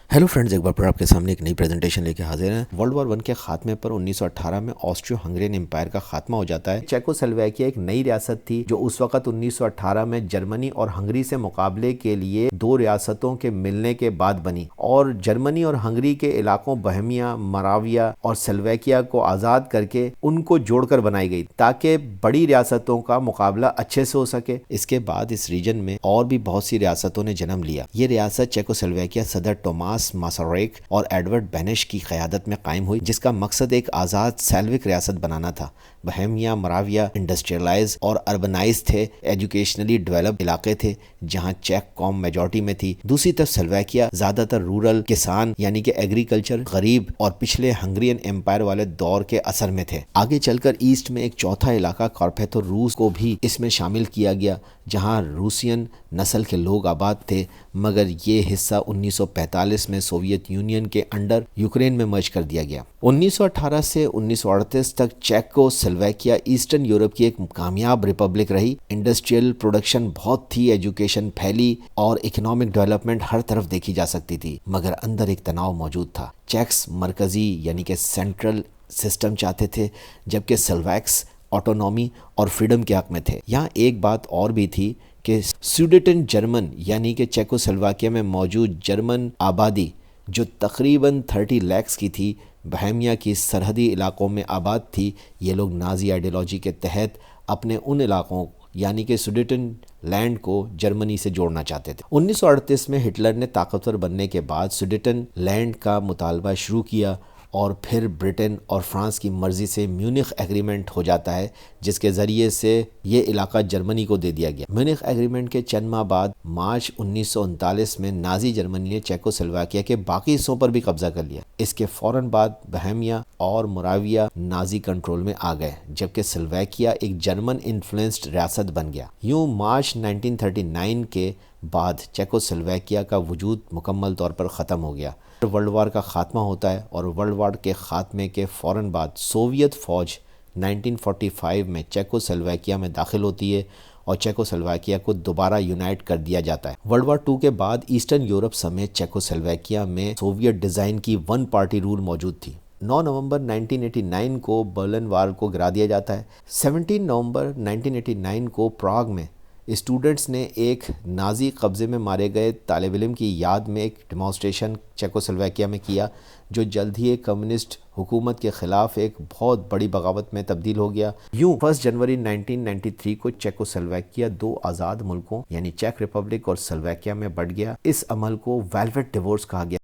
Hello friends, एक बार फिर आपके सामने एक नई प्रेजेंटेशन लेके हाजिर हैं। वर्ल्ड वॉर वन के खात्मे पर 1918 में ऑस्ट्रियो हंगेरियन एम्पायर का खात्मा हो जाता है। चेकोस्लोवाकिया एक नई रियासत थी जो उस वक्त 1918 में जर्मनी और हंगरी से मुकाबले के लिए दो रियासतों के मिलने के बाद बनी, और जर्मनी और हंगरी के इलाकों बहमिया, मराविया और स्लोवाकिया को आज़ाद करके उनको जोड़कर बनाई गई ताकि बड़ी रियासतों का मुकाबला अच्छे से हो सके। इसके बाद इस रीजन में और भी बहुत सी रियासतों ने जन्म लिया। ये रियासत चेकोस्लोवाकिया सदर टोमास मासारेक और एडवर्ड बेनिश की क़यादत में कायम हुई, जिसका मकसद एक आज़ाद सैल्विक रियासत बनाना था। बहमिया, मराविया इंडस्ट्रियलाइज और अर्बनाइज थे, एजुकेशनली डेवलप इलाके थे जहां चेक कौम मेजॉरिटी में थी। दूसरी तरफ स्लोवाकिया ज़्यादातर रूरल किसान यानी कि एग्रीकल्चर, गरीब और पिछले हंगेरियन एम्पायर वाले दौर के असर में थे। आगे चलकर ईस्ट में एक चौथा इलाका कारपैथो रूस को भी इसमें शामिल किया गया, जहां रूसियन नस्ल के लोग आबाद थे, मगर ये हिस्सा 1945 में सोवियत यूनियन के अंडर यूक्रेन में मर्ज कर दिया गया। 1918 से 1938 तक चेकोस्लोवाकिया ईस्टर्न यूरोप की एक कामयाब रिपब्लिक रही। इंडस्ट्रियल प्रोडक्शन बहुत थी, एजुकेशन फैली और इकोनॉमिक डेवलपमेंट हर तरफ देखी जा सकती थी, मगर अंदर एक तनाव मौजूद था। चेक्स मरकजी यानी कि सेंट्रल सिस्टम चाहते थे, जबकि स्लोवाक्स ऑटोनॉमी और फ्रीडम के हक में थे। यहाँ एक बात और भी थी कि सुडेटन जर्मन यानी कि चेकोस्लोवाकिया में मौजूद जर्मन आबादी जो तकरीबन 30 लाख की थी, बहमिया की सरहदी इलाकों में आबाद थी। ये लोग नाजी आइडियोलॉजी के तहत अपने उन इलाकों यानी कि सुडेटन लैंड को जर्मनी से जोड़ना चाहते थे। 1938 में हिटलर ने ताकतवर बनने के बाद सुडेटन लैंड का मुतालबा शुरू किया, और फिर ब्रिटेन और फ्रांस की मर्ज़ी से म्यूनिख एग्रीमेंट हो जाता है, जिसके ज़रिए से ये इलाका जर्मनी को दे दिया गया। म्यूनिख एग्रीमेंट के चंद माह बाद मार्च 1939 में नाजी जर्मनी ने चेकोस्लोवाकिया के बाकी हिस्सों पर भी कब्जा कर लिया। इसके फ़ौरन बाद बहमिया और मोराविया नाजी कंट्रोल में आ गए, जबकि स्लोवाकिया एक जर्मन इन्फ्लुएंस्ड रियासत बन गया। यूँ मार्च 1939 के बाद चेकोस्लोवाकिया का वजूद मुकम्मल तौर पर ख़त्म हो गया। वर्ल्ड वार का खात्मा होता है, और वर्ल्ड वार के खात्मे के फ़ौरन बाद सोवियत फ़ौज 1945 में चेकोस्लोवाकिया में दाखिल होती है और चेकोस्लोवाकिया को दोबारा यूनाइट कर दिया जाता है। वर्ल्ड वार 2 के बाद ईस्टर्न यूरोप समेत चेकोस्लोवाकिया में सोवियत डिज़ाइन की वन पार्टी रूल मौजूद थी। 9 नवंबर 1989 को बर्लिन वाल को गिरा दिया जाता है। 17 नवंबर 1989 को प्राग में स्टूडेंट्स ने एक नाजी कब्ज़े में मारे गए तालिब इल्म की याद में एक डेमोन्स्ट्रेशन चेकोस्लोवाकिया में किया, जो जल्द ही एक कम्युनिस्ट हुकूमत के ख़िलाफ़ एक बहुत बड़ी बगावत में तब्दील हो गया। यूँ 1 जनवरी 1993 को चेकोस्लोवाकिया दो आज़ाद मुल्कों यानी चेक रिपब्लिक और स्लोवाकिया में बंट गया। इस अमल को वेलवेट डिवोर्स कहा गया।